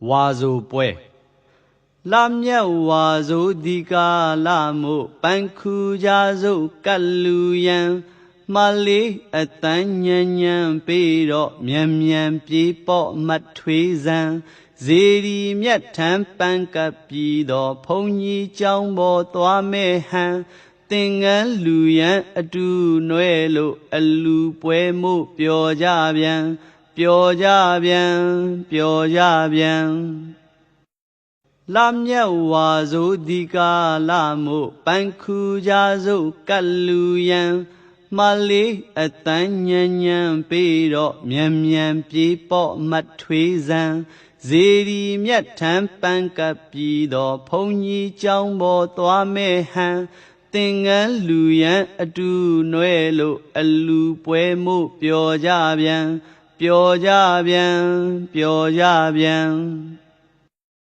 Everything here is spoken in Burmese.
ဝါဆိုပွဲလာမြတ်ဝါဆိုဒီကာလမို့ပန်းခူကြစို့ကတ်လူရန်မလေးအတန်းညံညံပေးတော့မြန်မြန်ပြေးပေါ့မတ်ထွေးစံဇေဒီမြတ်ထံပန်းကပ်ပြီးတော့ဘုန်းကြီးကျောင်းပေါ်သွားမဲ့ဟန်သင်္ကန်းလူရန်အတူနွဲလို့အလူပွဲမို့ပျော်ကြပြန်ပျော်ကြပြန်ပျော်ကြပြန်လာမြတ်ဝါဆိုဒီကာလမို့ပန်းခူကြစို့ကတ်လူရန်မလေးအတန်းညံညံပေးတော့မြန်မြန်ပြေးပေါ့မတ်ထွေးစံဇေဒီမြတ်ထံပန်းကပ်ပြီးတော့ဘုန်းကြီးကျောင်းပေါ်သွားမဲ့ဟန်သင်္ကန်းလူရန်အတူနွဲလို့အလူပွဲမို့ပျော်ကြပြန်ပျော်ကြပြန်ပျော်ကြပြန်